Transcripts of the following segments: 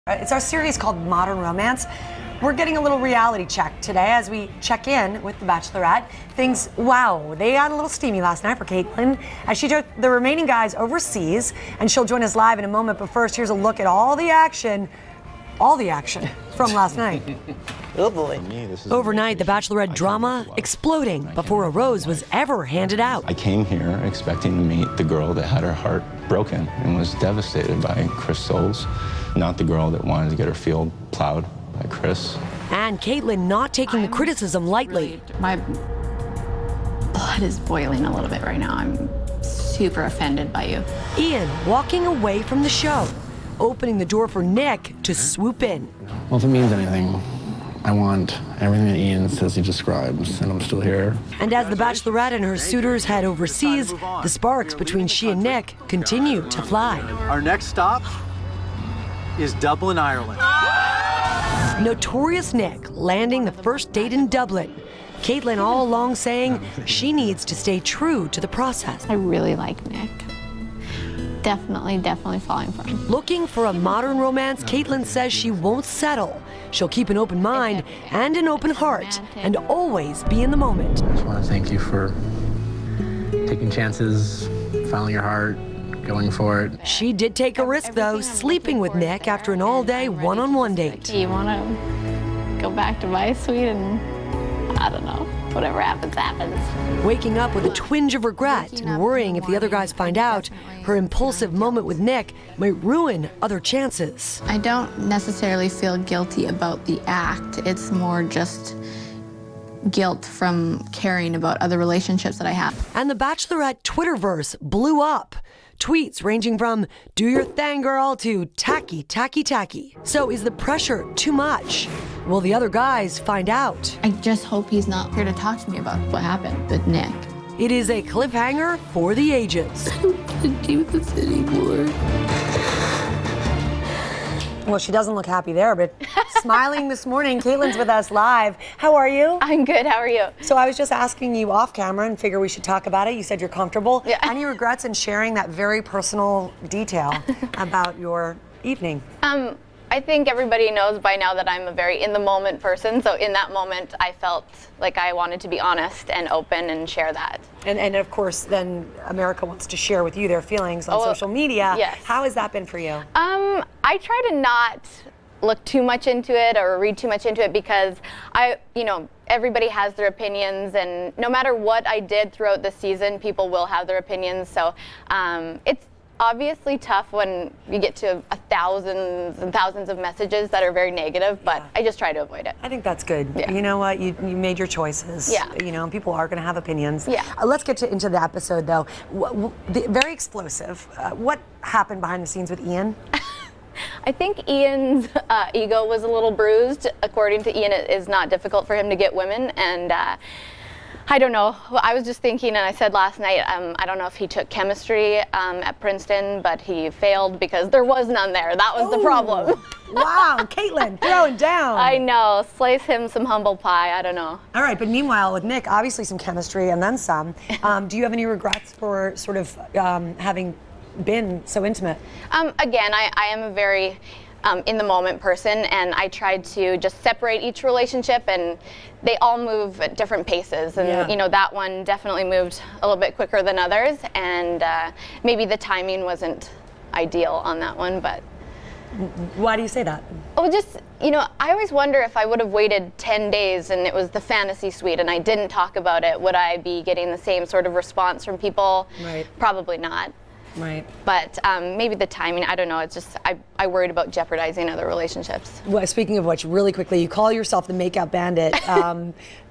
It's our series called Modern Romance. We're getting a little reality check today as we check in with the Bachelorette. They got a little steamy last night for Kaitlyn as she took the remaining guys overseas, and she'll join us live in a moment. But first, here's a look at all the action from last night. Oh boy. Overnight, the Bachelorette drama exploding before a rose was ever handed out. I came here expecting to meet the girl that had her heart broken and was devastated by Chris Soules, not the girl that wanted to get her field plowed by Chris. And Kaitlyn not taking the criticism lightly. My blood is boiling a little bit right now. I'm super offended by you. Ian walking away from the show, opening the door for Nick to swoop in. Well, if it means anything, I want everything that Ian says he describes, and I'm still here. And as the Bachelorette and her suitors head overseas, the sparks between she and Nick continue to fly. Our next stop is Dublin, Ireland. Notorious Nick landing the first date in Dublin. Kaitlyn all along saying she needs to stay true to the process. I really like Nick. Definitely falling for him. Looking for a modern romance, Kaitlyn says she won't settle. She'll keep an open mind and an open heart and always be in the moment. I just want to thank you for taking chances, following your heart, going for it. She did take a risk, though, sleeping with Nick after an all-day one-on-one date. You want to go back to my suite and, I don't know, whatever happens, happens. Waking up with a twinge of regret and worrying if the other guys find out, her impulsive moment with Nick might ruin other chances. I don't necessarily feel guilty about the act. It's more just guilt from caring about other relationships that I have. And the Bachelorette Twitterverse blew up. Tweets ranging from "do your thing, girl" to "tacky, tacky, tacky." So is the pressure too much? Will the other guys find out? I just hope he's not here to talk to me about what happened with Nick. It is a cliffhanger for the ages. I don't want to do this anymore. Well, she doesn't look happy there, but smiling this morning. Kaitlyn's with us live. How are you? I'm good. How are you? So I was just asking you off camera and figure we should talk about it. You said you're comfortable. Yeah. Any regrets in sharing that very personal detail about your evening? I think everybody knows by now that I'm a very in-the-moment person. So in that moment, I felt like I wanted to be honest and open and share that. And of course, then America wants to share with you their feelings on social media. Yes. How has that been for you? I try to not look too much into it or read too much into it because everybody has their opinions, and no matter what I did throughout the season, people will have their opinions. So it's obviously tough when you get to thousands and thousands of messages that are very negative, but I just try to avoid it. I think that's good. Yeah. You know what? You made your choices. Yeah. People are going to have opinions. Yeah. Let's get into the episode, though. Very explosive. What happened behind the scenes with Ian? I think Ian's ego was a little bruised. According to Ian, it is not difficult for him to get women, and I don't know. I was just thinking, and I said last night, I don't know if he took chemistry at Princeton, but he failed because there was none there. That was the problem. Wow, Kaitlyn throwing down. I know. Slice him some humble pie. I don't know. All right, but meanwhile, with Nick, obviously some chemistry and then some. Do you have any regrets for sort of having been so intimate? Again, I am a very in the moment person, and I tried to just separate each relationship, and they all move at different paces, and that one definitely moved a little bit quicker than others, and maybe the timing wasn't ideal on that one. But why do you say that? Oh, just I always wonder if I would have waited 10 days and it was the fantasy suite and I didn't talk about it, would I be getting the same sort of response from people? Right. Probably not. Right. But maybe the timing, I don't know. It's just, I worried about jeopardizing other relationships. Well, speaking of which, really quickly, you call yourself the makeup bandit.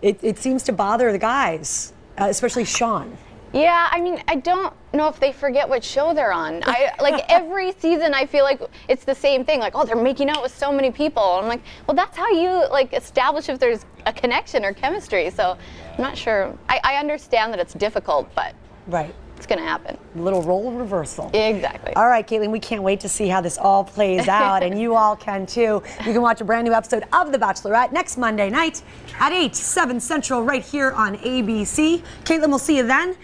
It seems to bother the guys, especially Sean. Yeah, I mean, I don't know if they forget what show they're on. Like every season, I feel like it's the same thing. Like, oh, they're making out with so many people. I'm like, well, that's how you establish if there's a connection or chemistry. So I'm not sure. I understand that it's difficult, but right. It's going to happen. Little role reversal. Exactly. All right, Kaitlyn, we can't wait to see how this all plays out, and you all can too. You can watch a brand new episode of The Bachelorette next Monday night at 8, 7 Central right here on ABC. Kaitlyn, we'll see you then.